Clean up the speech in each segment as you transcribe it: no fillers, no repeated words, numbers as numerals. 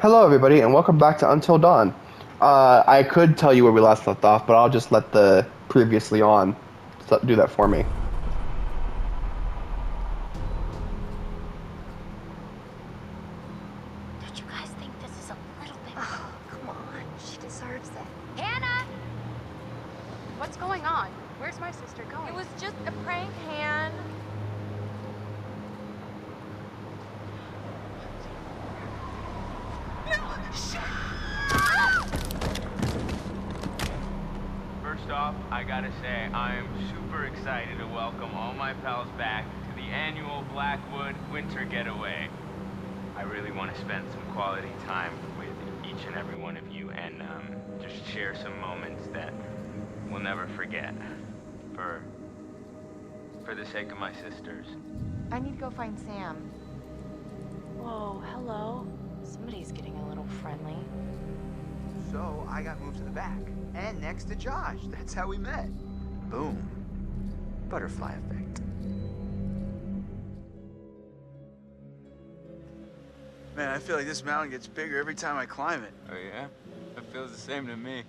Hello, everybody, and welcome back to Until Dawn. I could tell you where we last left off, but I'll just let the previously on do that for me. Don't you guys think this is a little bit... Oh, come on. She deserves it. Hannah! What's going on? Where's my sister going? It was just a prank, Han. First off, I gotta say, I am super excited to welcome all my pals back to the annual Blackwood Winter Getaway. I really want to spend some quality time with each and every one of you and just share some moments that we'll never forget. For the sake of my sisters. I need to go find Sam. Whoa, hello. Somebody's getting a little friendly. So I got moved to the back and next to Josh. That's how we met. Boom. Butterfly effect. Man, I feel like this mountain gets bigger every time I climb it. Oh yeah? It feels the same to me.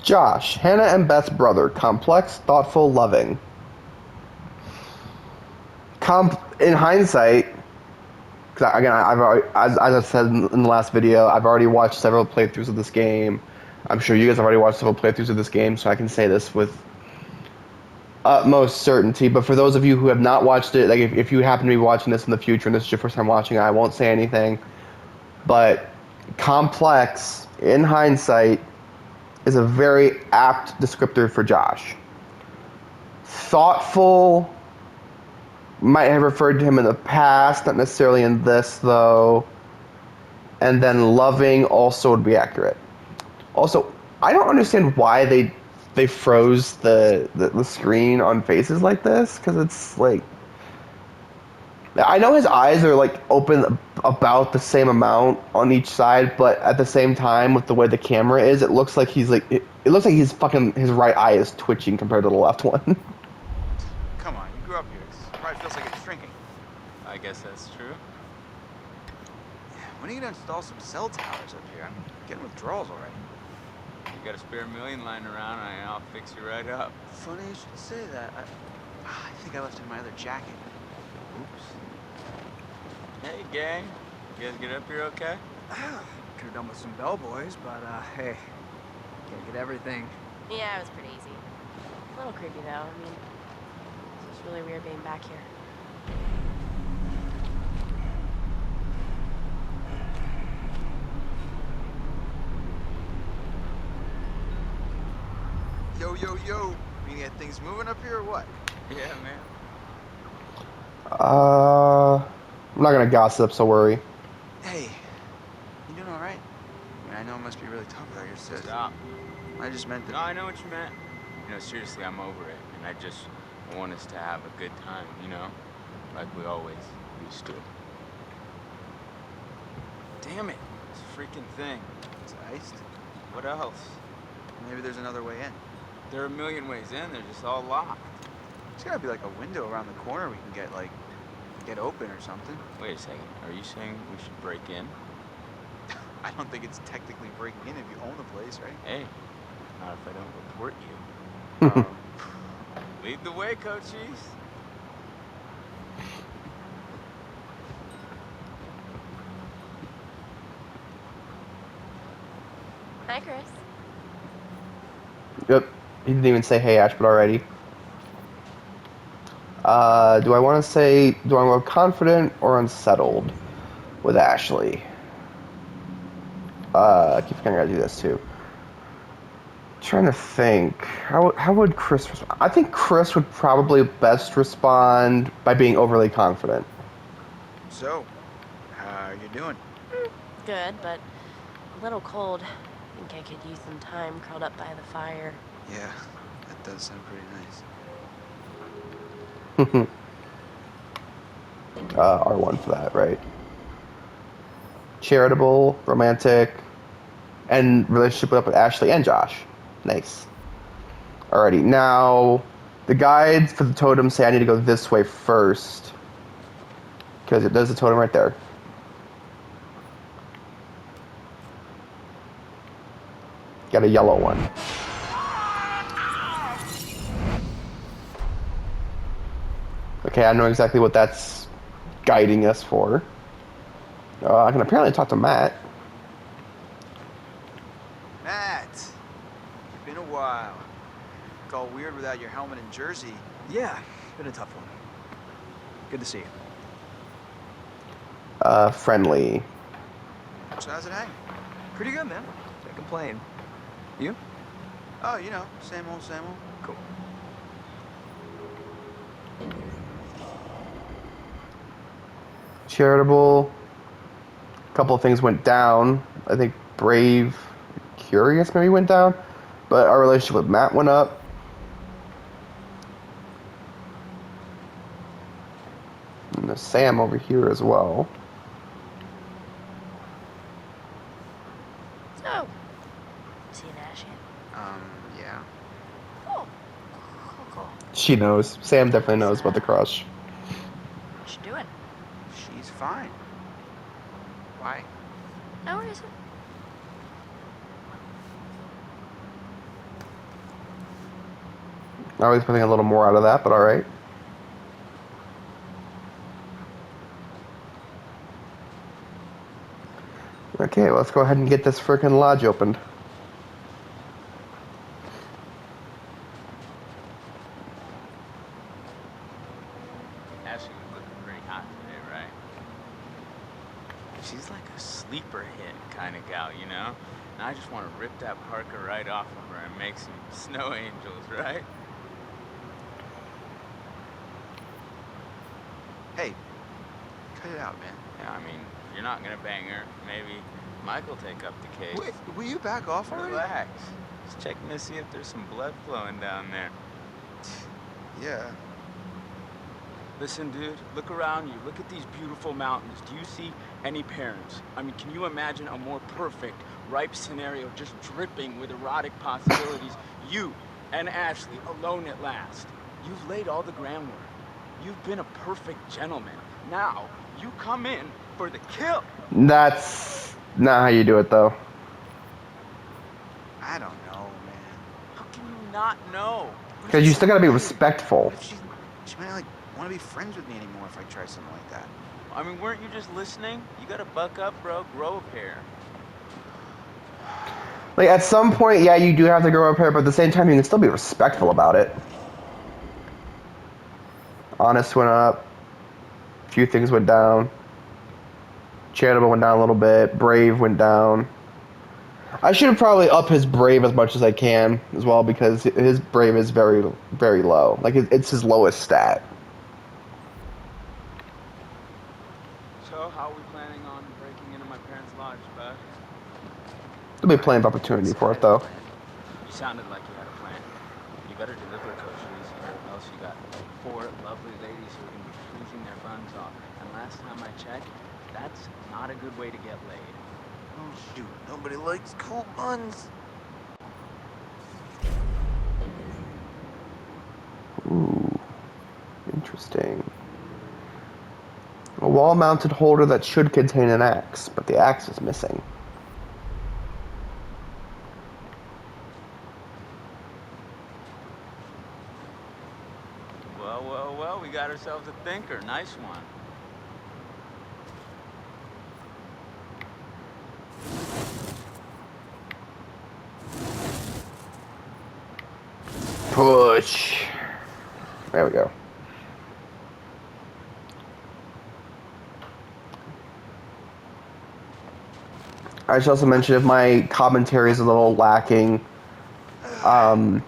Josh, Hannah and Beth's brother, complex, thoughtful, loving. In hindsight, because again, I've already, as I said in the last video, I've already watched several playthroughs of this game. I'm sure you guys have already watched several playthroughs of this game, so I can say this with utmost certainty. But for those of you who have not watched it, like if you happen to be watching this in the future and this is your first time watching it, I won't say anything. But complex, in hindsight, is a very apt descriptor for Josh. Thoughtful might have referred to him in the past, not necessarily in this though. And then loving also would be accurate. Also, I don't understand why they froze the screen on faces like this, because it's like, I know his eyes are like open about the same amount on each side, but at the same time, with the way the camera is, it looks like he's like it looks like his right eye is twitching compared to the left one. Come on, you grew up here. It probably feels like it's shrinking. I guess that's true. When are you gonna install some cell towers up here? I'm getting withdrawals already. You got a spare million lying around and I'll fix you right up. Funny you should say that. I think I left it in my other jacket. Oops. Hey gang, you guys get up here okay? Could have done with some bellboys, but hey, can't get everything. Yeah, it was pretty easy. A little creepy though. I mean, it's just really weird being back here. Yo, yo, yo. We get things moving up here or what? Yeah, man. I'm not gonna gossip, so worry. Hey, you doing all right? I mean, I know it must be really tough without your sis. Stop. I just meant that. No, I know what you meant. You know, seriously, I'm over it. And I just want us to have a good time, you know? Like we always used to. Damn it. This freaking thing. It's iced. What else? Maybe there's another way in. There are a million ways in. They're just all locked. There's gotta be like a window around the corner we can get open or something. Wait a second. Are you saying we should break in? I don't think it's technically breaking in if you own the place, right? Hey, not if I don't report you. Lead the way, coachies. Hi, Chris. Yep, he didn't even say hey Ash, but already. Do I want to go confident or unsettled with Ashley? I keep forgetting I gotta do this too. Trying to think. How would Chris respond? I think Chris would probably best respond by being overly confident. So, how you doing? Good, but a little cold. I think I could use some time curled up by the fire. Yeah, that does sound pretty nice. R1 for that, right? Charitable, romantic, and relationship with Ashley and Josh. Nice. Alrighty, now the guides for the totem say I need to go this way first. Because it does the totem right there. get a yellow one. Okay, I know exactly what that's guiding us for. I can apparently talk to Matt. Matt, it's been a while. It's all weird without your helmet and jersey. Yeah, been a tough one. Good to see you. Friendly. So how's it hang? Pretty good, man. Can't complain. You? Oh, you know, same old, same old. Cool. Charitable. A couple of things went down. I think Brave, Curious maybe went down, but our relationship with Matt went up. And there's Sam over here as well. So, see an Ash yet? Yeah. Cool. Cool. She knows. Sam definitely knows about the crush. What's she doing? She's fine. Why? No reason. I was putting a little more out of that, but alright. Okay, let's go ahead and get this frickin' lodge opened. Ashley was looking pretty hot today, right? She's like a sleeper hit kind of gal, you know? And I just want to rip that Parker right off of her and make some snow angels, right? Hey, cut it out, man. Yeah, I mean, you're not gonna bang her. Maybe Michael take up the case. Wait, will you back off already? Relax. Just checking to see if there's some blood flowing down there. Yeah. Listen, dude, look around you. Look at these beautiful mountains. Do you see any parents? I mean, can you imagine a more perfect, ripe scenario just dripping with erotic possibilities? You and Ashley alone at last. You've laid all the groundwork. You've been a perfect gentleman. Now, you come in for the kill. That's not how you do it, though. I don't know, man. How can you not know? Because you still gotta be respectful. If she might not want to be friends with me anymore if I try something like that. I mean, weren't you just listening? You gotta buck up, bro. Grow a pair. Like, at some point, yeah, you do have to grow up here, but at the same time, you can still be respectful about it. Honest went up. A few things went down. Charitable went down a little bit. Brave went down. I should probably up his Brave as much as I can as well, because his Brave is very, very low. Like, it's his lowest stat. So, how are we planning on breaking into my parents' lodge, bud? There'll be plenty of opportunity for it, though. You sounded like you had a plan. You better deliver, Coach Reese, or else you got 4 lovely ladies who are going to be freezing their buns off. And last time I checked, that's not a good way to get laid. Oh, shoot. Nobody likes cold buns. Ooh. Interesting. A wall-mounted holder that should contain an axe, but the axe is missing. Well, we got ourselves a thinker. Nice one. Push. There we go. I should also mention if my commentary is a little lacking. I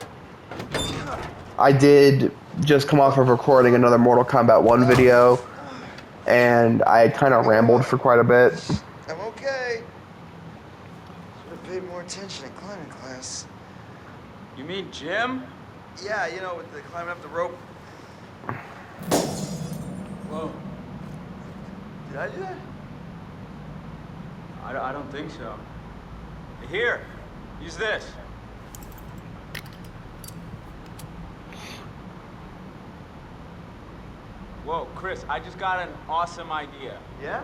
did just come off of recording another Mortal Kombat 1 video, and I kind of rambled for quite a bit. I'm okay. Should have paid more attention in climbing class. You mean Jim? Yeah, you know, with the climbing up the rope. Whoa. Did I do that? I don't think so. Here, use this. Whoa, Chris, I just got an awesome idea. Yeah?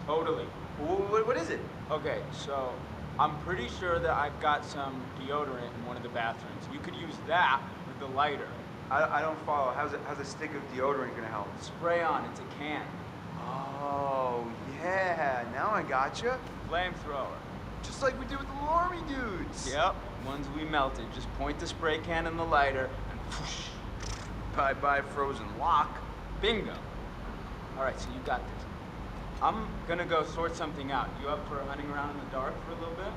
Totally. What is it? Okay, so I'm pretty sure that I've got some deodorant in one of the bathrooms. You could use that with the lighter. I don't follow. How's a stick of deodorant gonna help? Spray on, it's a can. Oh, yeah. Now I gotcha. Flamethrower. Just like we did with the little army dudes. Yep, ones we melted. Just point the spray can in the lighter and whoosh. Bye-bye frozen lock. Bingo. All right, so you got this. I'm gonna go sort something out. You up for hunting around in the dark for a little bit?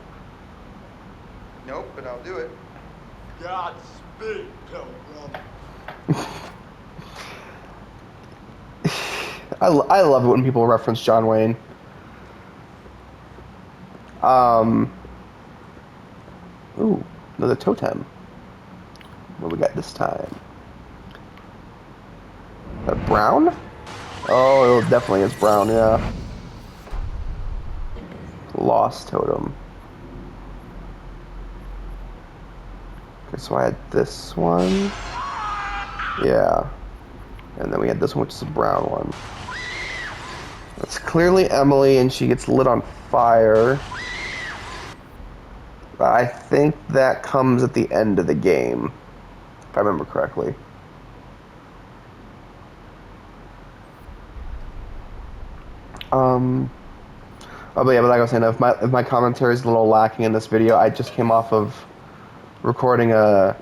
Nope, but I'll do it. Godspeed, Pilgrim. I love it when people reference John Wayne. Ooh, another totem. What we got this time? Brown? Oh, it definitely is brown, yeah. Lost totem. Okay, so I had this one. Yeah. And then we had this one, which is a brown one. That's clearly Emily, and she gets lit on fire. But I think that comes at the end of the game, if I remember correctly. Oh, but yeah, but like I was saying, if my commentary is a little lacking in this video, I just came off of recording a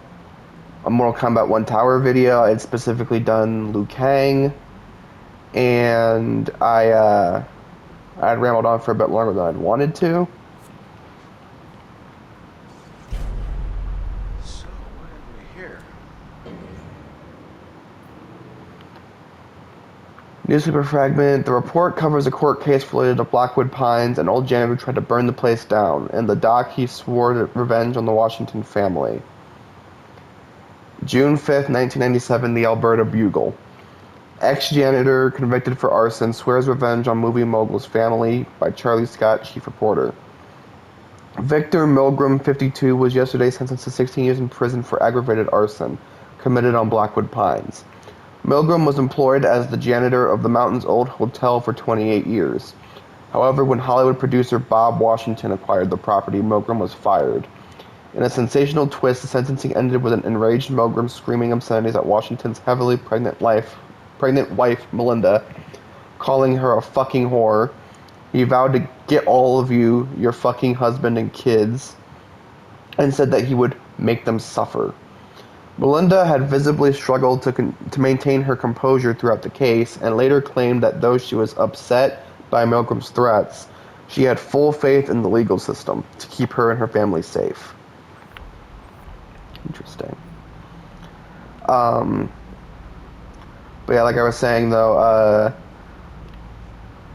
Mortal Kombat 1 Tower video. I had specifically done Liu Kang, and I had rambled on for a bit longer than I'd wanted to. So, what have we here? Newspaper fragment. The report covers a court case related to Blackwood Pines. An old janitor tried to burn the place down. In the dock, he swore revenge on the Washington family. June 5th, 1997, the Alberta Bugle. Ex-janitor convicted for arson swears revenge on movie mogul's family by Charlie Scott, chief reporter. Victor Milgram, 52, was yesterday sentenced to 16 years in prison for aggravated arson committed on Blackwood Pines. Milgram was employed as the janitor of the Mountains Old Hotel for 28 years. However, when Hollywood producer Bob Washington acquired the property, Milgram was fired. In a sensational twist, the sentencing ended with an enraged Milgram screaming obscenities at Washington's heavily pregnant wife, Melinda, calling her a fucking whore. He vowed to get all of you, your fucking husband and kids, and said that he would make them suffer. Melinda had visibly struggled to maintain her composure throughout the case, and later claimed that though she was upset by Milgram's threats, she had full faith in the legal system to keep her and her family safe. Interesting. But yeah, like I was saying though,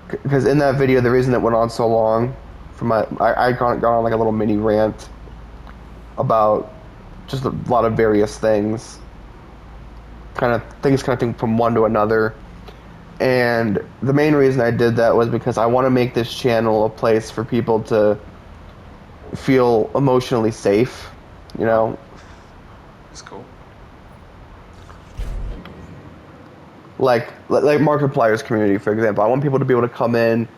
because in that video, the reason it went on so long, I got on like a little mini rant about just a lot of various things, things connecting from one to another. And the main reason I did that was because I want to make this channel a place for people to feel emotionally safe, you know? That's cool. Like Markiplier's community, for example. I want people to be able to come in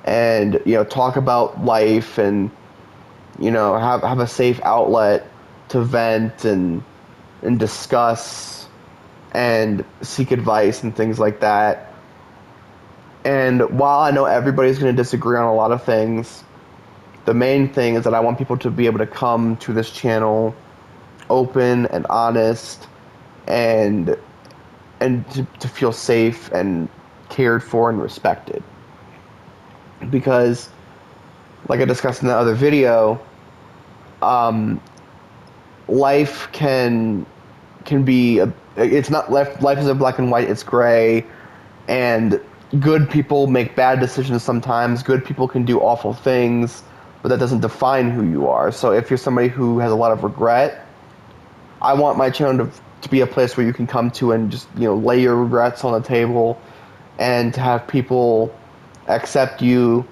and, you know, talk about life and, you know, have a safe outlet to vent and discuss and seek advice and things like that. And while I know everybody's going to disagree on a lot of things, the main thing is that I want people to be able to come to this channel open and honest and to feel safe and cared for and respected. Because, like I discussed in the other video, life can be it's not life isn't black and white, it's gray, and good people make bad decisions sometimes. Good people can do awful things, but that doesn't define who you are. So if you're somebody who has a lot of regret, I want my channel to be a place where you can come to and just, you know, lay your regrets on the table and to have people accept you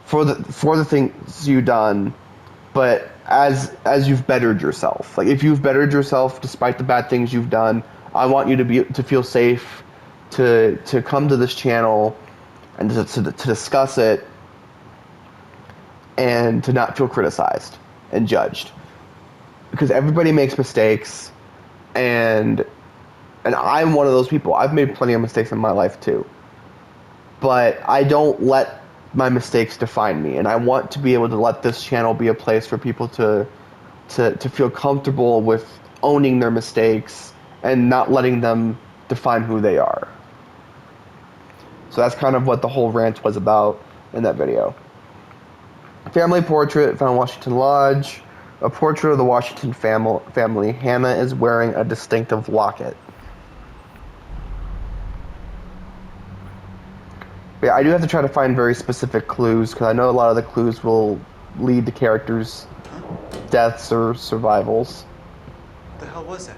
for the things you've done, but as you've bettered yourself. Like, if you've bettered yourself despite the bad things you've done, I want you to feel safe to come to this channel and to discuss it and to not feel criticized and judged. Because everybody makes mistakes, and I'm one of those people. I've made plenty of mistakes in my life too. But I don't let my mistakes define me, and I want to be able to let this channel be a place for people to feel comfortable with owning their mistakes and not letting them define who they are. So that's kind of what the whole rant was about in that video. Family portrait found in Washington Lodge. A portrait of the Washington family. Hannah is wearing a distinctive locket. Yeah, I do have to try to find very specific clues, because I know a lot of the clues will lead to characters' deaths or survivals. What the hell was that?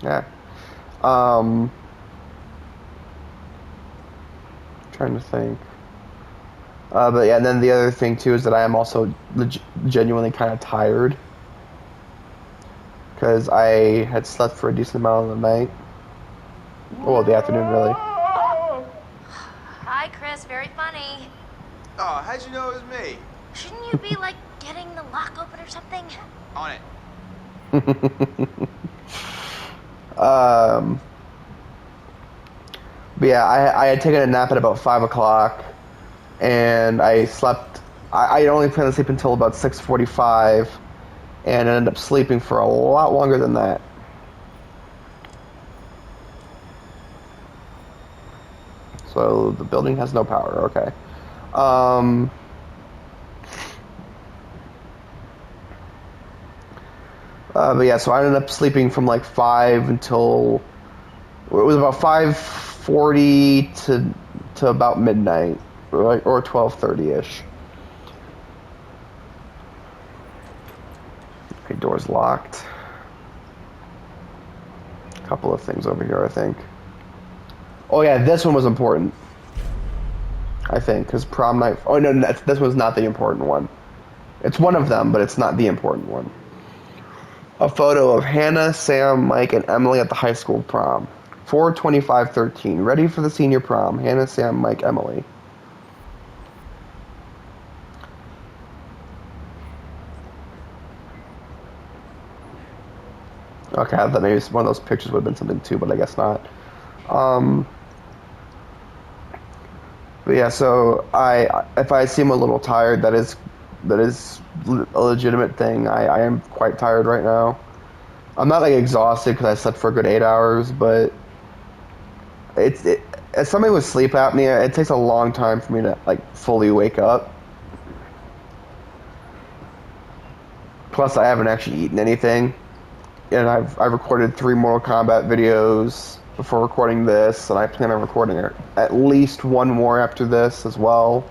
Yeah. Trying to think. But yeah, and then the other thing too is that I am also genuinely kind of tired, because I had slept for a decent amount of the night. Well, the afternoon, really. Hi, Chris. Very funny. Oh, how'd you know it was me? Shouldn't you be, like, getting the lock open or something? On it. But yeah, I had taken a nap at about 5 o'clock, and I slept. I only planned to sleep until about 6:45, and I ended up sleeping for a lot longer than that. So the building has no power. Okay. But yeah, so I ended up sleeping from like 5 until it was about 5:40 to about midnight, or 12:30ish. Okay, door's locked. A couple of things over here, I think. Oh yeah, this one was important, I think, because prom night. Oh no, this was not the important one. It's one of them, but it's not the important one. A photo of Hannah, Sam, Mike, and Emily at the high school prom. 4/25/13. Ready for the senior prom. Hannah, Sam, Mike, Emily. Okay, I thought maybe one of those pictures would have been something too, but I guess not. But yeah, so if I seem a little tired, that is a legitimate thing. I am quite tired right now. I'm not like exhausted because I slept for a good 8 hours, but as somebody with sleep apnea, it takes a long time for me to like fully wake up. Plus, I haven't actually eaten anything, and I've recorded 3 Mortal Kombat videos before recording this, and I plan on recording at least 1 more after this as well.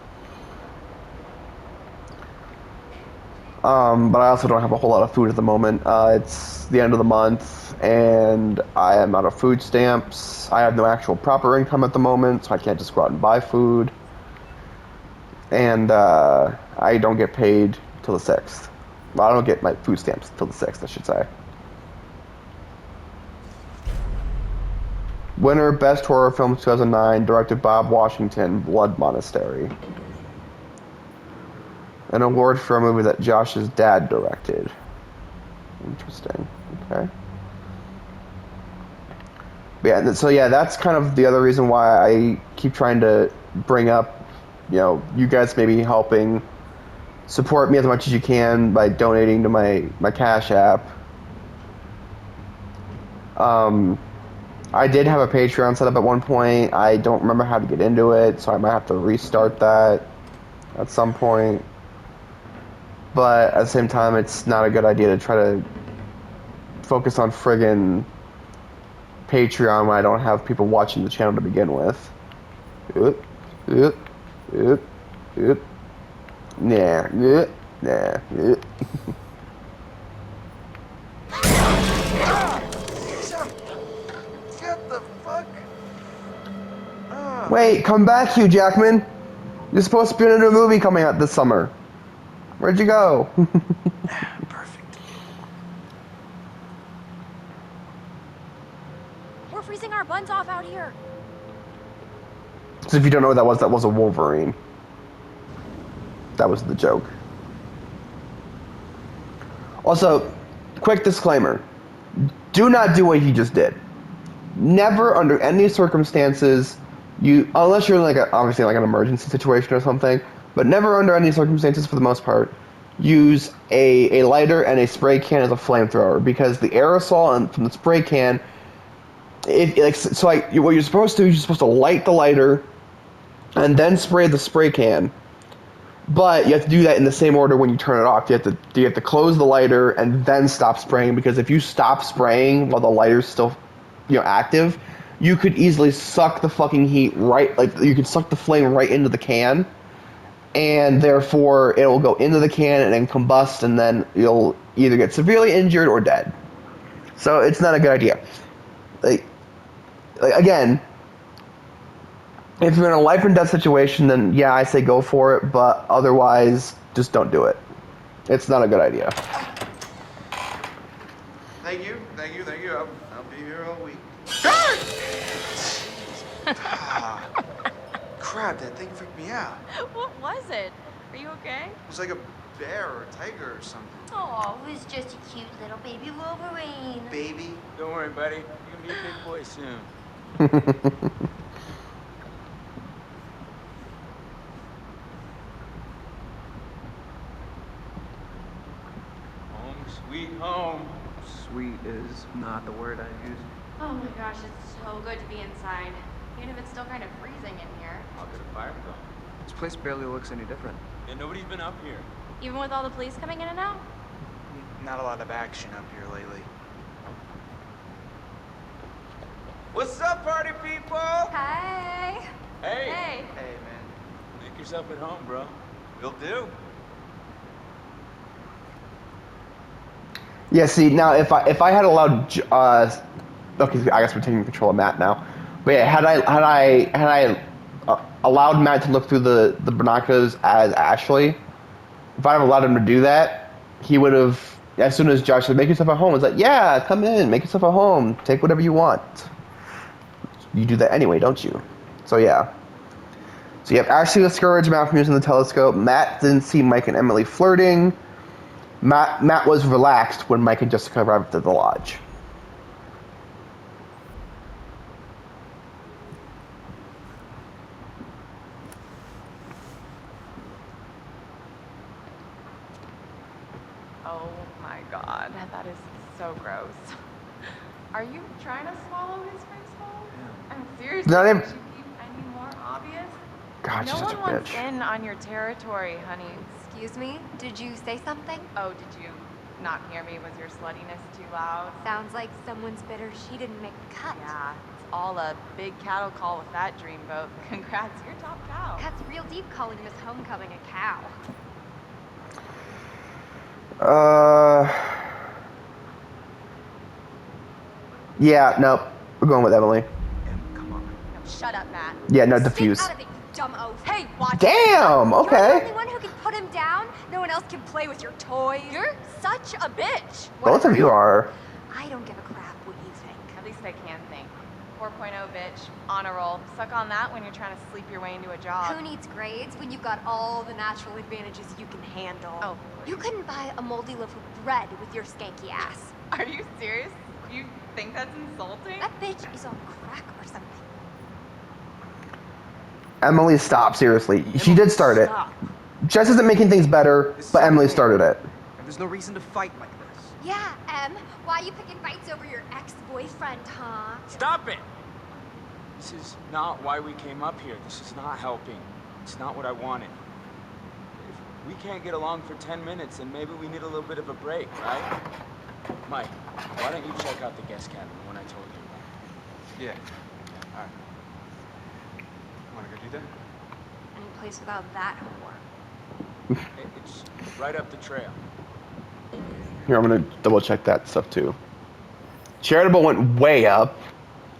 But I also don't have a whole lot of food at the moment. It's the end of the month, and I am out of food stamps. I have no actual proper income at the moment, so I can't just go out and buy food. And I don't get paid till the 6th. Well, I don't get my food stamps till the 6th, I should say. Winner, Best Horror Film 2009, directed Bob Washington, Blood Monastery. An award for a movie that Josh's dad directed. Interesting. Okay. Yeah, so yeah, that's kind of the other reason why I keep trying to bring up, you guys maybe helping support me as much as you can by donating to my Cash App. I did have a Patreon set up at one point. I don't remember how to get into it, so I might have to restart that at some point. But at the same time, it's not a good idea to try to focus on friggin' Patreon when I don't have people watching the channel to begin with. Nah. What the fuck? Wait, come back, Hugh Jackman. You're supposed to be in a movie coming out this summer. Where'd you go? Perfect. We're freezing our buns off out here. So if you don't know what that was a Wolverine. That was the joke. Also, quick disclaimer. Do not do what he just did. Never, under any circumstances, unless you're in obviously an emergency situation or something, but never under any circumstances, for the most part, use a lighter and a spray can as a flamethrower, because the aerosol from the spray can, what you're supposed to do is you're supposed to light the lighter and then spray the spray can. But you have to do that in the same order when you turn it off. You have to close the lighter and then stop spraying, because if you stop spraying while the lighter's still, active, you could easily suck the fucking heat you could suck the flame right into the can, and therefore it will go into the can and then combust, and then you'll either get severely injured or dead. So it's not a good idea. Again, if you're in a life and death situation, then yeah, I say go for it, but otherwise, just don't do it. It's not a good idea. Thank you. I'll be here all week. Crap, that thing freaked me out. What was it? Are you okay? It was like a bear or a tiger or something. Oh, it was just a cute little baby Wolverine. Baby. Don't worry, buddy. You're gonna be a big boy soon. Home, sweet home. Sweet is not the word I use. Oh my gosh, it's so good to be inside. Even if it's still kind of freezing in here. I'll get a fire going. This place barely looks any different. Yeah, nobody's been up here. Even with all the police coming in and out? Not a lot of action up here lately. What's up, party people? Hi. Hey! Hey! Hey, man. Make yourself at home, bro. Will do. Yeah, see, now if I had allowed, okay, I guess we're taking control of Matt now. But yeah, had I allowed Matt to look through the binoculars as Ashley, if I'd have allowed him to do that, he would have, as soon as Josh said, make yourself at home, it's like, yeah, come in, make yourself at home, take whatever you want. You do that anyway, don't you? So yeah. So you have Ashley discouraged Matt from using the telescope. Matt didn't see Mike and Emily flirting. Matt was relaxed when Mike and Jessica arrived at the lodge. Oh my god, that is so gross. Are you trying to swallow his face hole? I'm seriously, Not even- should be any more obvious? God, No she's such a one wants bitch. in on your territory, honey. Excuse me? Did you say something? Oh, did you not hear me? Was your sluttiness too loud? Sounds like someone's bitter she didn't make the cut. Yeah, it's all a big cattle call with that dreamboat. Congrats, you're top cow. That's real deep calling Miss Homecoming a cow. Yeah, no, we're going with Emily. Come on. No, shut up, Matt. Yeah, no, Stay diffuse. out of it, you dumb oaf. Hey, watch it. Damn, You're the okay. only one who can put him down. No one else can play with your toys. You're such a bitch. Both of you are. I don't give a crap what you think. At least I can think. 4.0 bitch, on a roll. Suck on that when you're trying to sleep your way into a job. Who needs grades when you've got all the natural advantages you can handle? Oh. You couldn't buy a moldy loaf of bread with your skanky ass. Are you serious? You think that's insulting? That bitch is on crack or something. Emily, stop, seriously. She did start it. Stop. Jess isn't making things better, but Emily started it. And there's no reason to fight like this. Yeah, Em. Why you picking fights over your ex-boyfriend, huh? Stop it! This is not why we came up here. This is not helping. It's not what I wanted. If we can't get along for 10 minutes, then maybe we need a little bit of a break, right? Mike, why don't you check out the guest cabin, the one I told you about? Yeah. All right. Want to go do that? Any place without that whore. It's right up the trail. Here, I'm gonna double check that stuff too. Charitable went way up.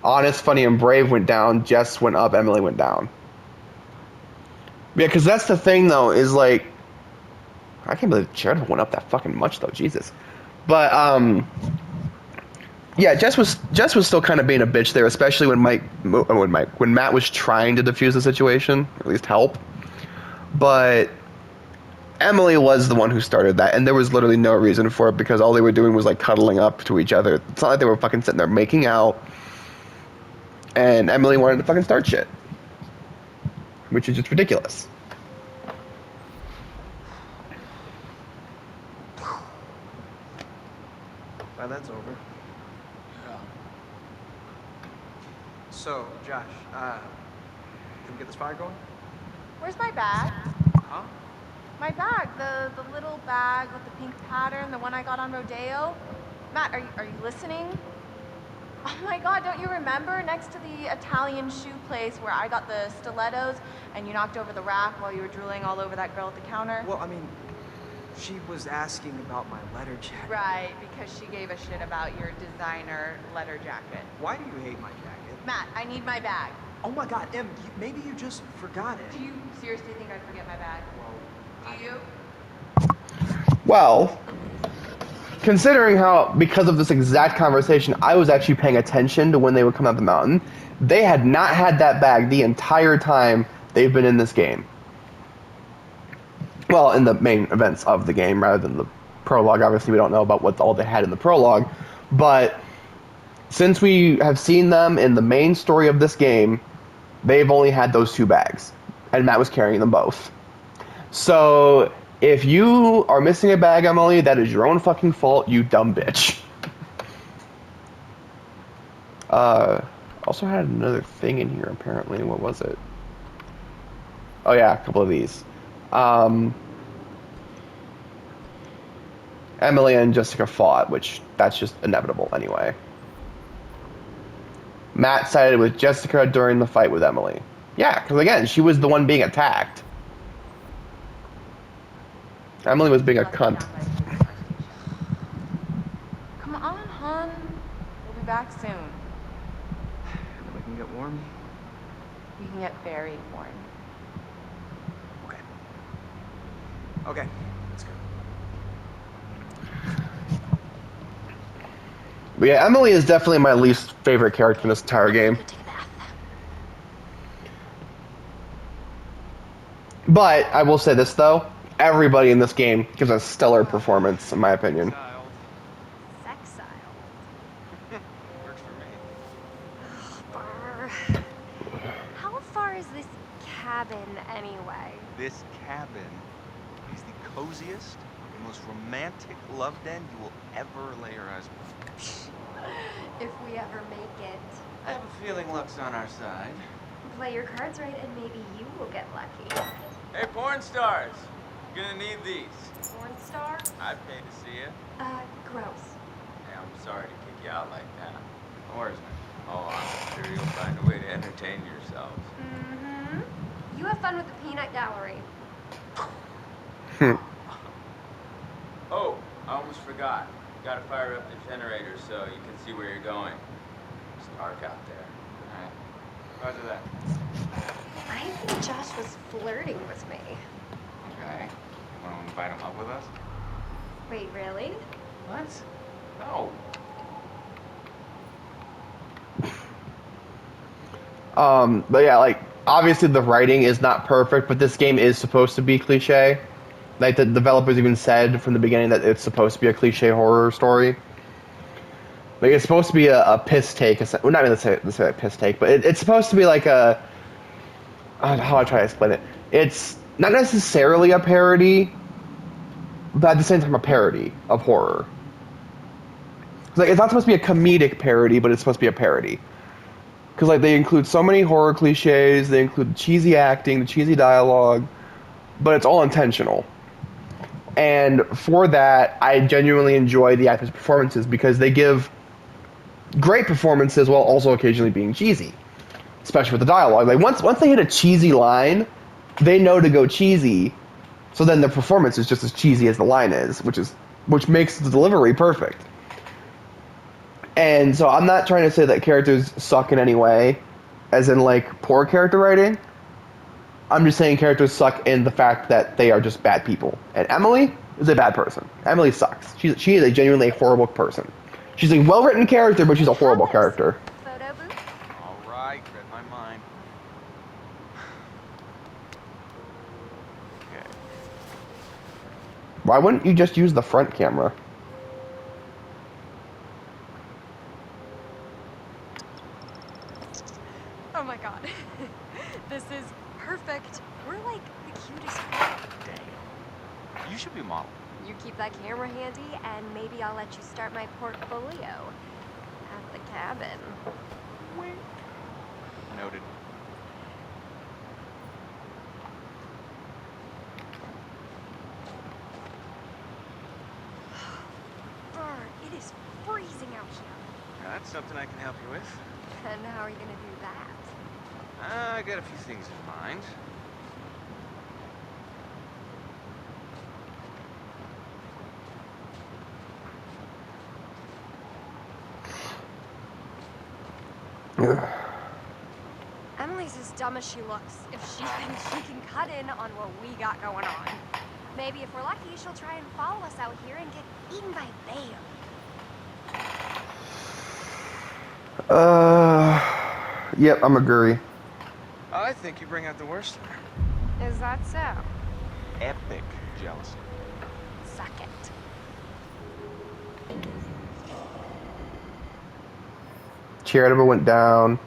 Honest, Funny, and Brave went down. Jess went up. Emily went down. Yeah, because that's the thing, though, is like... I can't believe Charitable went up that fucking much, though. Jesus. But, Yeah, Jess was still kind of being a bitch there, especially when Matt was trying to defuse the situation, or at least help. But Emily was the one who started that, and there was literally no reason for it because all they were doing was like cuddling up to each other. It's not like they were fucking sitting there making out. And Emily wanted to fucking start shit, which is just ridiculous. Well, that's over. So, Josh, can we get this fire going? Where's my bag? Huh? My bag, the little bag with the pink pattern, the one I got on Rodeo. Matt, are you listening? Oh my God, don't you remember next to the Italian shoe place where I got the stilettos and you knocked over the rack while you were drooling all over that girl at the counter? Well, I mean, she was asking about my letter jacket. Right, because she gave a shit about your designer letter jacket. Why do you hate my jacket? Matt, I need my bag. Oh my God, Em, maybe you just forgot it. Do you seriously think I'd forget my bag? Do you? Well, considering how, because of this exact conversation, I was actually paying attention to when they would come out the mountain, they had not had that bag the entire time they've been in this game. Well, in the main events of the game, rather than the prologue. Obviously, we don't know about what all they had in the prologue, but since we have seen them in the main story of this game, they've only had those two bags, and Matt was carrying them both. So, if you are missing a bag, Emily, that is your own fucking fault, you dumb bitch. Also had another thing in here, apparently. What was it? Oh yeah, a couple of these. Emily and Jessica fought, which that's just inevitable anyway. Matt sided with Jessica during the fight with Emily. Yeah, because again, she was the one being attacked. Emily was being a cunt. Come on, hon. We'll be back soon. We can get warm. We can get very warm. Okay. Okay, let's go. But yeah, Emily is definitely my least favorite character in this entire game. Go take a bath. But I will say this though, everybody in this game gives a stellar performance, in my opinion. Sexile. Works for me. Brr. How far is this cabin anyway? This cabin is the coziest, the most romantic love den you will ever lay your eyes upon. If we ever make it. I have a feeling luck's on our side. Play your cards right and maybe you will get lucky. Hey, porn stars! Gonna need these. Porn star? I'd pay to see it. Gross. Hey, I'm sorry to kick you out like that. Or is it? Oh, I'm sure you'll find a way to entertain yourselves. Mm-hmm. You have fun with the peanut gallery. Oh, I almost forgot. Gotta fire up the generator so you can see where you're going. It's dark out there. Alright. Roger that. I think Josh was flirting with me. Okay. Wanna invite him up with us? Wait, really? What? No. But yeah, like, obviously the writing is not perfect, but this game is supposed to be cliche. Like, the developers even said from the beginning that it's supposed to be a cliche horror story. Like, it's supposed to be a piss take. Well, not even let's say a piss take, but it's supposed to be like a... how do I try to explain it? It's not necessarily a parody, but at the same time a parody of horror. Like, it's not supposed to be a comedic parody, but it's supposed to be a parody. Because, like, they include so many horror cliches, they include cheesy acting, the cheesy dialogue, but it's all intentional. And for that, I genuinely enjoy the actors' performances because they give great performances while also occasionally being cheesy. Especially with the dialogue. Like, once they hit a cheesy line, they know to go cheesy, so then the performance is just as cheesy as the line is, which makes the delivery perfect. And so I'm not trying to say that characters suck in any way, as in, like, poor character writing. I'm just saying characters suck in the fact that they are just bad people. And Emily is a bad person. Emily sucks. She is a genuinely horrible person. She's a well-written character, but she's a horrible character. Photo booth? All right, read my mind. Okay. Why wouldn't you just use the front camera? Oh my god. This is perfect. We're like the cutest couple. Dang. You should be a model. You keep that camera handy, and maybe I'll let you start my portfolio at the cabin. Wink. Noted. Bert, it is freezing out here. That's something I can help you with. And how are you gonna do that? I got a few things in mind. Emily's as dumb as she looks. If she thinks she can cut in on what we got going on. Maybe if we're lucky, she'll try and follow us out here and get eaten by a bear. Yep, I'm agree. I think you bring out the worst in her. Is that so? Epic jealousy. Suck it. Charitable went down.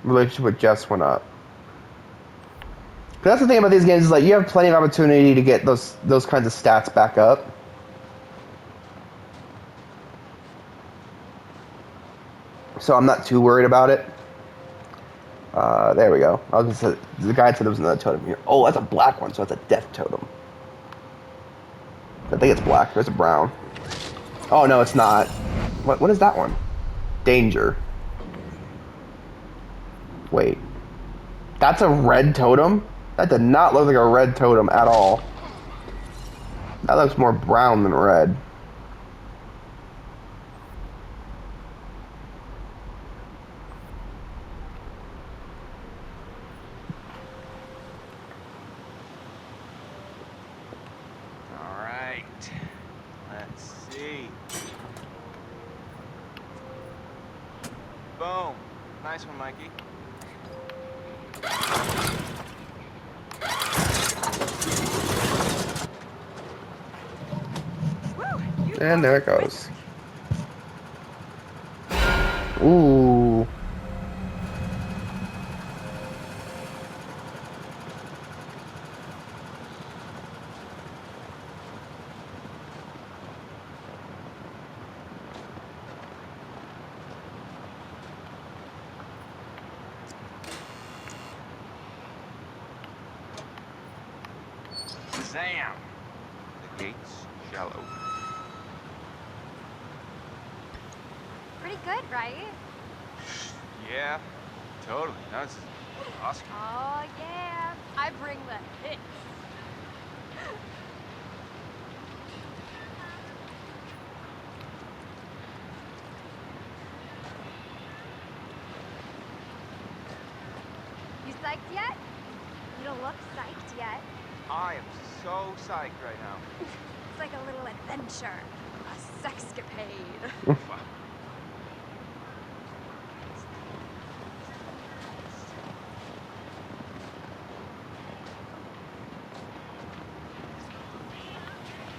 Relationship with Jess went up. But that's the thing about these games is like you have plenty of opportunity to get those kinds of stats back up. So I'm not too worried about it. There we go. I was gonna say, the guy said there was another totem here. Oh, that's a black one, so that's a death totem. I think it's black. There's a brown. Oh no, it's not. What is that one? Danger. Wait. That's a red totem? That did not look like a red totem at all. That looks more brown than red. All right. Let's see. Boom. Nice one, Mikey. And there it goes. Ooh. Shazam! The gates shall open. Pretty good, right? Yeah, totally. No, this is awesome. Oh, yeah. I bring the hits. You psyched yet? You don't look psyched yet. I am so psyched right now. It's like a little adventure. A sexcapade. Wow.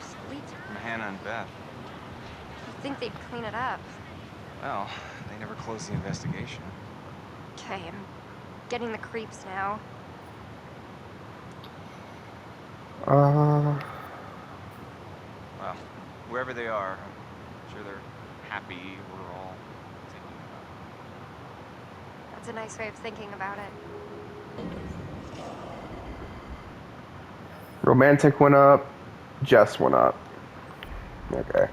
Sweet. From Hannah and Beth. You'd think they'd clean it up. Well, they never closed the investigation. Okay, I'm getting the creeps now. Well, wherever they are, I'm sure they're happy we're all thinking about it. That's a nice way of thinking about it. Romantic went up. Jess went up. Okay.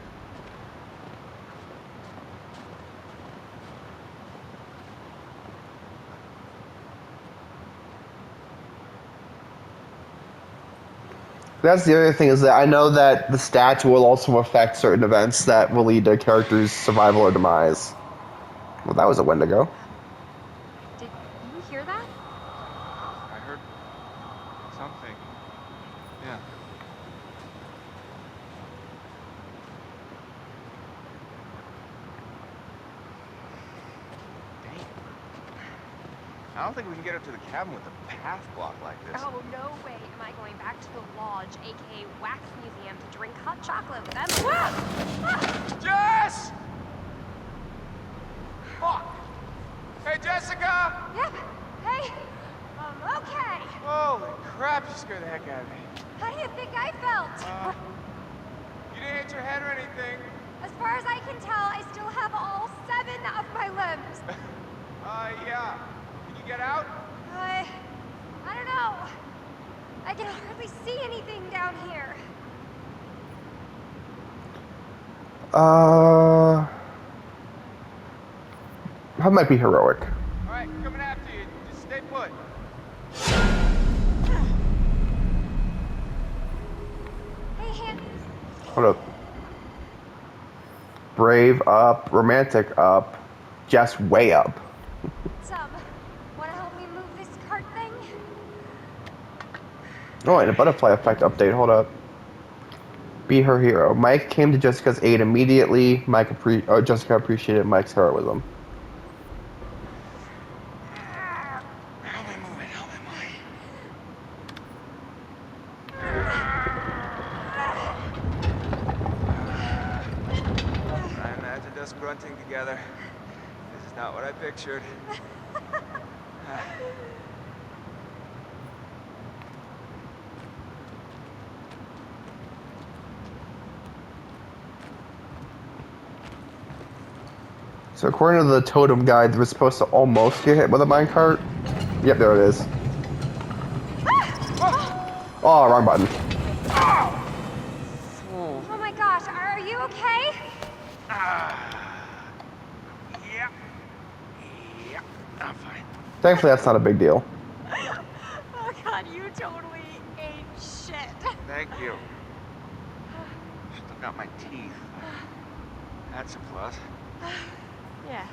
That's the other thing is that I know that the stats will also affect certain events that will lead to a character's survival or demise. Well, that was a Wendigo. Did you hear that? I heard something. Yeah. I don't think we can get up to the cabin with a path blocked like this. Oh, no way am I going back to the lodge, aka Wax Museum, to drink hot chocolate with Emily. Jess! Fuck! Hey, Jessica! Yep. Hey, okay. Holy crap, you scared the heck out of me. How do you think I felt? You didn't hit your head or anything. As far as I can tell, I still have all 7 of my limbs. Yeah. Can you get out? I don't know. I can hardly see anything down here. That might be heroic. All right, coming after you. Just stay put. Hey, hand. Hold up. Brave up, romantic up, just way up. Wanna help me move this cart thing? Oh, and a butterfly effect update. Hold up. Be her hero. Mike came to Jessica's aid immediately. Jessica appreciated Mike's heroism. I imagined us grunting together. This is not what I pictured. So according to the totem guide, we're supposed to almost get hit with a minecart. Yep, there it is. Oh, wrong button. Oh my gosh, are you okay? Yeah. Yeah. I'm fine. Thankfully, that's not a big deal. Oh god, you totally ate shit. Thank you. Still got my teeth. That's a plus. Yes.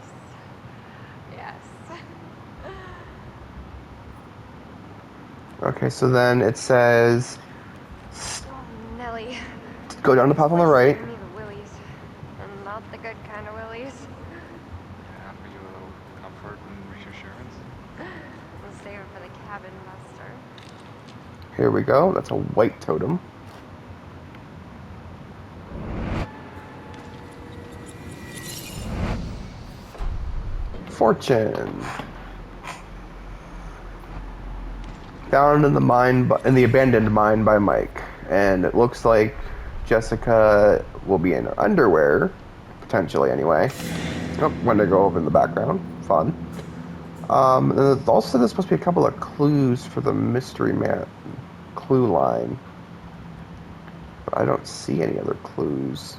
Yes. Okay, so then it says Oh, Nelly. go down the path on the right. Give me the willies. And not the good kind of willies. For you a little comfort and reassurance. We'll save it for the cabin buster. Here we go. That's a white totem. Fortune. Found in the mine, in the abandoned mine by Mike, and it looks like Jessica will be in her underwear, potentially anyway. Oh, Wendigo over in the background. Fun. And it also there's supposed to be a couple of clues for the mystery man clue line, but I don't see any other clues.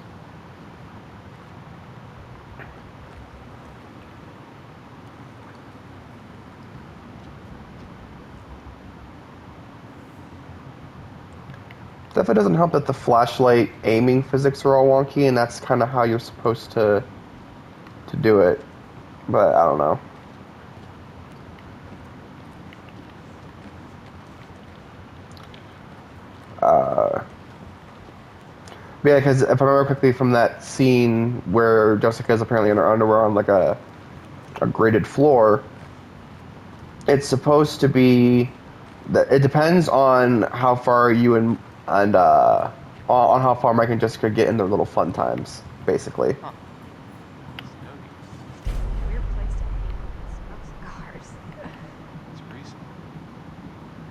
Definitely doesn't help that the flashlight aiming physics are all wonky, and that's kind of how you're supposed to do it. But I don't know. Yeah, because if I remember quickly from that scene where Jessica is apparently in her underwear on like a grated floor, it's supposed to be that it depends on how far you and on how far Mike and Jessica get in their little fun times, basically. Huh. Weird place to smoke cigars. It's recent.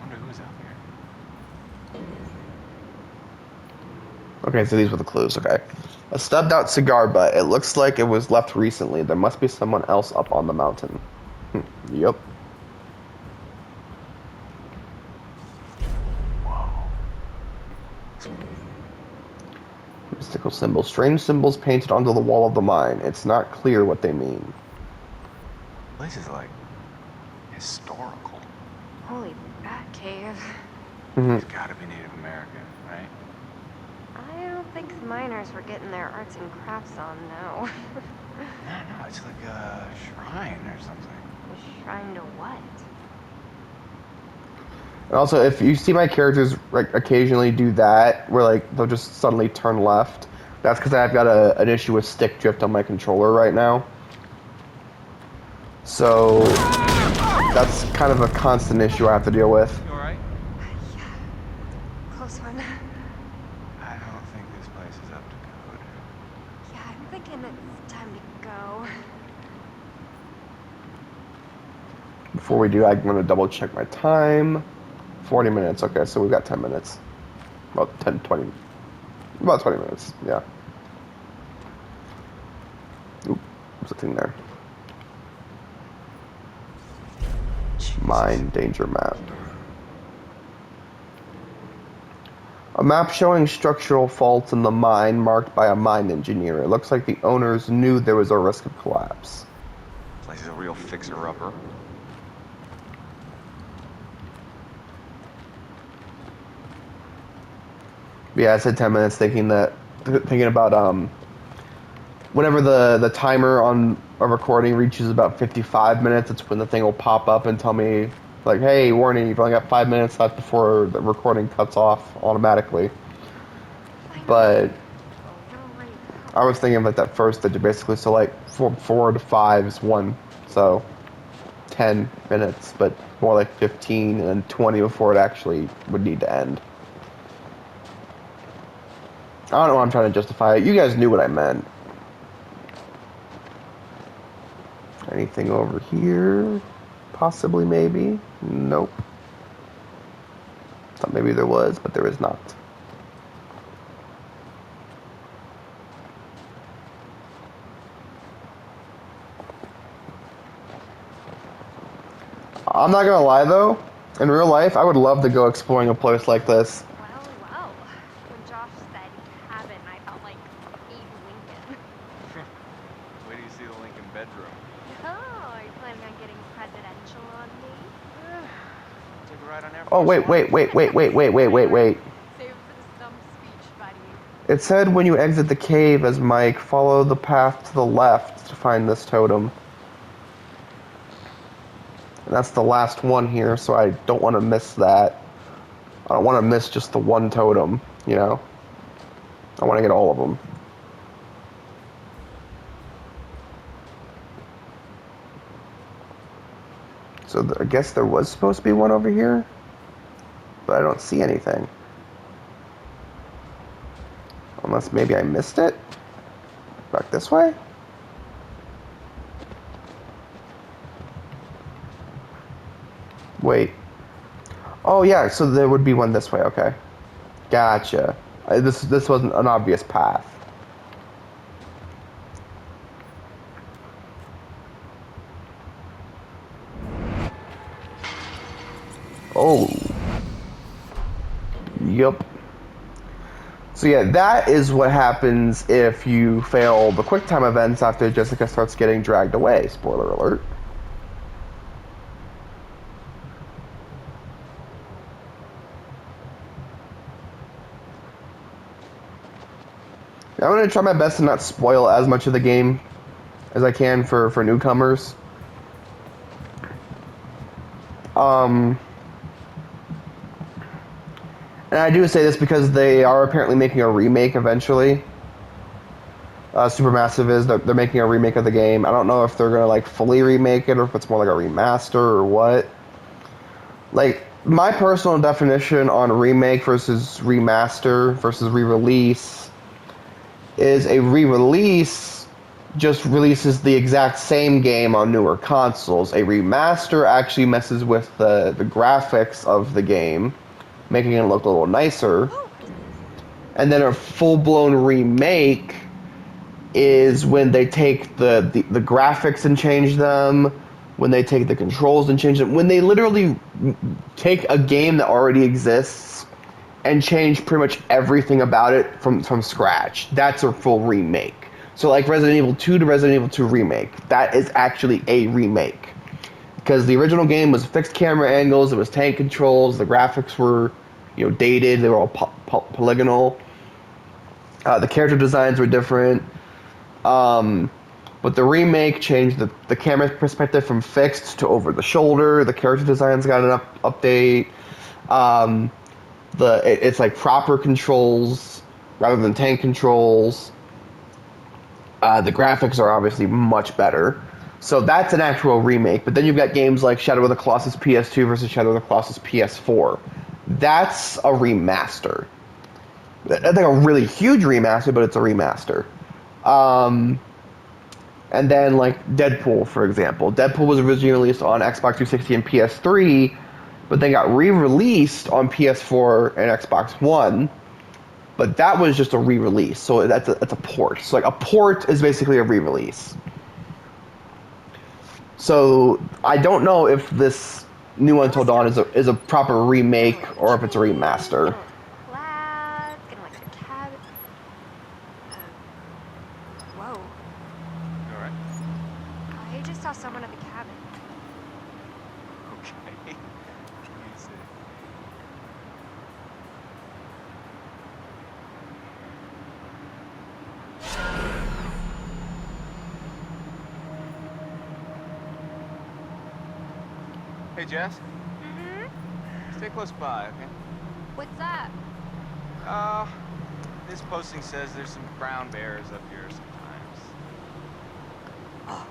Wonder who's out there. Okay, so these were the clues. Okay, a stubbed out cigar butt. It looks like it was left recently. There must be someone else up on the mountain. Yep. Mystical symbols. Strange symbols painted onto the wall of the mine. It's not clear what they mean. This is like historical. Holy bat cave. It's gotta be Native American, right? I don't think the miners were getting their arts and crafts on, no. No, it's like a shrine or something. A shrine to what? And also, if you see my characters like occasionally do that, where like they'll just suddenly turn left, that's because I've got an issue with stick drift on my controller right now. So That's kind of a constant issue I have to deal with. You alright? Yeah. Close one. I don't think this place is up to code. Yeah, I'm thinking it's time to go. Before we do, I'm going to double check my time. 40 minutes. Okay, so we've got 10 minutes. About 10, 20. About 20 minutes, yeah. Oop, there's a thing there. Mine danger map. A map showing structural faults in the mine marked by a mine engineer. It looks like the owners knew there was a risk of collapse. Place is a real fixer-upper. Yeah, I said 10 minutes thinking about whenever the timer on a recording reaches about 55 minutes, it's when the thing will pop up and tell me, like, hey, warning, you've only got 5 minutes left before the recording cuts off automatically. But I was thinking of like that first digit, basically, so like 4 to 5 is 1, so 10 minutes, but more like 15 and 20 before it actually would need to end. I don't know why I'm trying to justify it. You guys knew what I meant. Anything over here? Possibly, maybe? Nope. Thought maybe there was, but there is not. I'm not gonna lie though, in real life, I would love to go exploring a place like this. Well. When Josh said cabin, I felt like Abe Lincoln. Where do you see the Lincoln bedroom? Oh, are you planning on getting presidential on me? Take a ride on Air Force Oh, wait. Save it for the stump speech, buddy. It said when you exit the cave as Mike, follow the path to the left to find this totem. And that's the last one here, so I don't want to miss that. I don't want to miss just the one totem, you know? I want to get all of them. So I guess there was supposed to be one over here, but I don't see anything. Unless maybe I missed it? Back this way? Wait. Oh yeah, so there would be one this way, okay. Gotcha. This wasn't an obvious path. Oh. Yup. So yeah, that is what happens if you fail the QuickTime events after Jessica starts getting dragged away. Spoiler alert. I'm going to try my best to not spoil as much of the game as I can for newcomers. And I do say this because they are apparently making a remake eventually. Supermassive is. They're making a remake of the game. I don't know if they're going to like fully remake it or if it's more like a remaster or what. Like, my personal definition on remake versus remaster versus re-release is a re-release just releases the exact same game on newer consoles. A remaster actually messes with the graphics of the game, making it look a little nicer. And then a full-blown remake is when they take the graphics and change them, when they take the controls and change them, when they literally take a game that already exists and change pretty much everything about it from scratch. That's a full remake. So like Resident Evil 2 to Resident Evil 2 Remake, that is actually a remake. Because the original game was fixed camera angles, it was tank controls, the graphics were, dated, they were all polygonal. The character designs were different. But the remake changed the camera perspective from fixed to over the shoulder. The character designs got an update. It's like proper controls rather than tank controls. The graphics are obviously much better. So that's an actual remake. But then you've got games like Shadow of the Colossus PS2 versus Shadow of the Colossus PS4. That's a remaster. That's like a really huge remaster, but it's a remaster. And then like Deadpool, for example. Deadpool was originally released on Xbox 360 and PS3, but then got re-released on PS4 and Xbox One. But that was just a re-release, so that's a port. So like a port is basically a re-release. So I don't know if this new Until Dawn is a proper remake or if it's a remaster. Lads, gonna like the cabin. Whoa. You alright? I just saw someone at the cabin. Okay. Easy. Hey, Jess. Mm-hmm. Stay close by, okay? What's that? This posting says there's some brown bears up here sometimes. Oh,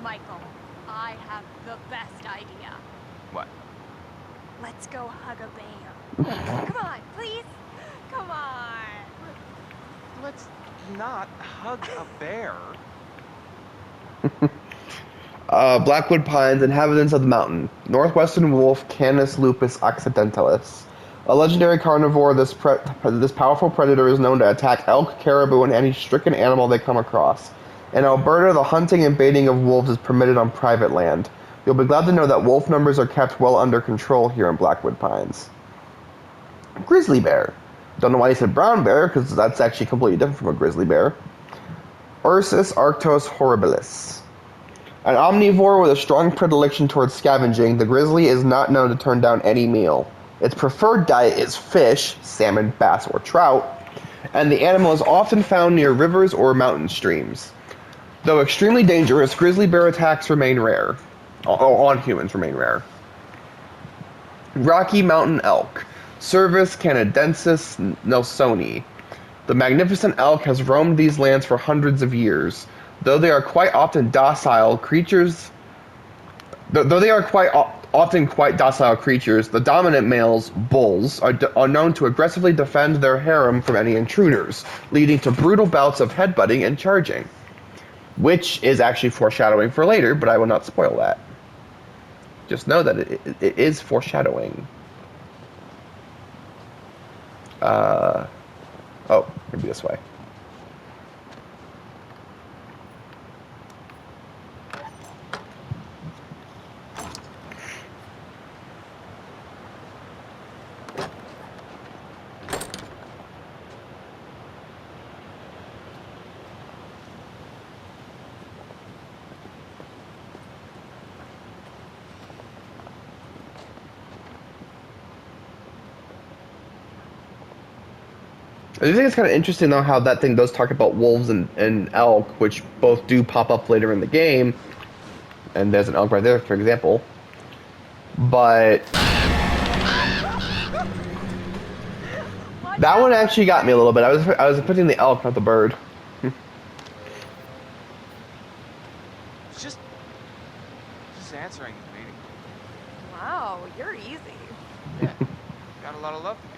Michael, I have the best idea. What? Let's go hug a bear. Come on, please. Come on. Let's not hug a bear. Blackwood Pines, inhabitants of the mountain. Northwestern wolf, Canis lupus occidentalis. A legendary carnivore, this powerful predator is known to attack elk, caribou, and any stricken animal they come across. In Alberta, the hunting and baiting of wolves is permitted on private land. You'll be glad to know that wolf numbers are kept well under control here in Blackwood Pines. Grizzly bear. Don't know why he said brown bear, because that's actually completely different from a grizzly bear. Ursus arctos horribilis. An omnivore with a strong predilection towards scavenging, the grizzly is not known to turn down any meal. Its preferred diet is fish, salmon, bass, or trout, and the animal is often found near rivers or mountain streams. Though extremely dangerous, grizzly bear attacks remain rare. On humans remain rare. Rocky Mountain elk, Cervus canadensis nelsoni. The magnificent elk has roamed these lands for hundreds of years. Though they are quite often docile creatures, the dominant males, bulls, are known to aggressively defend their harem from any intruders, leading to brutal bouts of headbutting and charging. Which is actually foreshadowing for later, but I will not spoil that. Just know that it is foreshadowing. Oh, maybe this way. I do think it's kind of interesting, though, how that thing does talk about wolves and elk, which both do pop up later in the game. And there's an elk right there, for example. But that one actually got me a little bit. I was expecting the elk, not the bird. Just answering the meeting. Wow, you're easy. Yeah. Got a lot of love to give.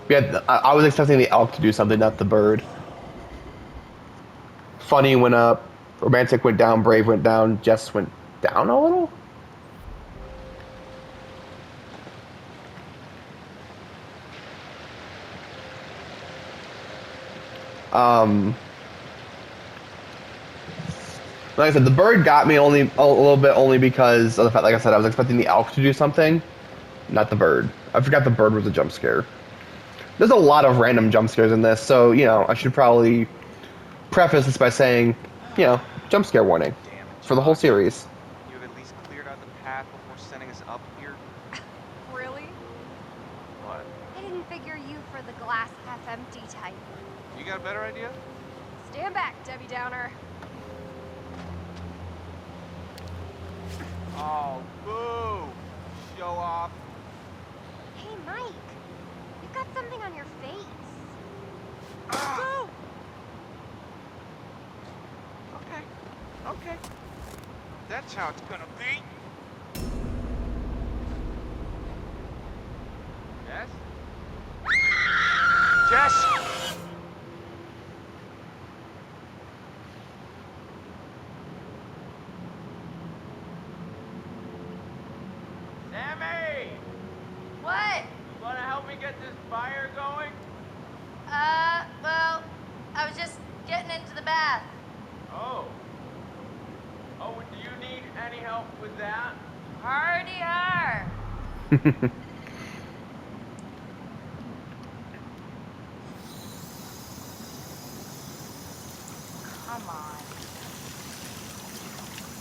Yeah, I was expecting the elk to do something, not the bird. Funny went up, romantic went down, brave went down, Jess went down a little? Like I said, the bird got me only a little bit, only because of the fact, like I said, I was expecting the elk to do something, not the bird. I forgot the bird was a jump scare. There's a lot of random jump scares in this, so, you know, I should probably preface this by saying, you know, jump scare warning for the whole series. You have at least cleared out the path before sending us up here? Really? What? I didn't figure you for the glass half empty type. You got a better idea? Stand back, Debbie Downer. Oh, boo! Show off. Hey, Mike. You've got something on your face. Ah. Okay. That's how it's gonna be. Yes? Jess! Sammy! What? You wanna help me get this fire going? Well, I was just getting into the bath. Oh. Oh, do you need any help with that? Already are. Come on.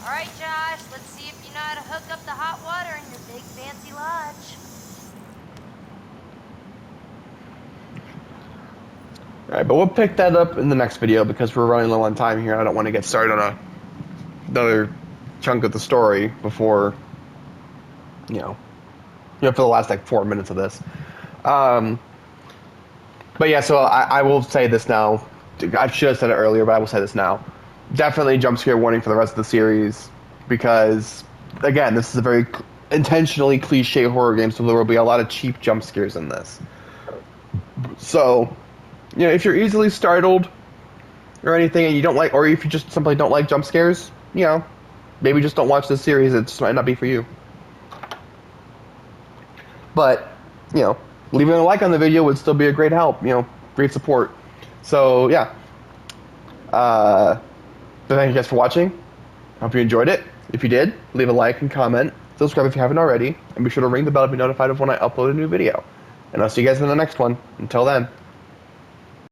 All right, Josh, let's see if you know how to hook up the hot water in your big fancy lodge. Alright, but we'll pick that up in the next video because we're running low on time here. I don't want to get started on another chunk of the story before, for the last like 4 minutes of this. But yeah, so I will say this now. I should have said it earlier, but I will say this now. Definitely jump scare warning for the rest of the series because, again, this is a very intentionally cliche horror game, so there will be a lot of cheap jump scares in this. So, if you're easily startled or anything, and you don't like, or if you just simply don't like jump scares, maybe just don't watch this series. It just might not be for you. But, leaving a like on the video would still be a great help. Great support. So yeah. So thank you guys for watching. I hope you enjoyed it. If you did, leave a like and comment. Subscribe if you haven't already, and be sure to ring the bell to be notified of when I upload a new video. And I'll see you guys in the next one. Until then.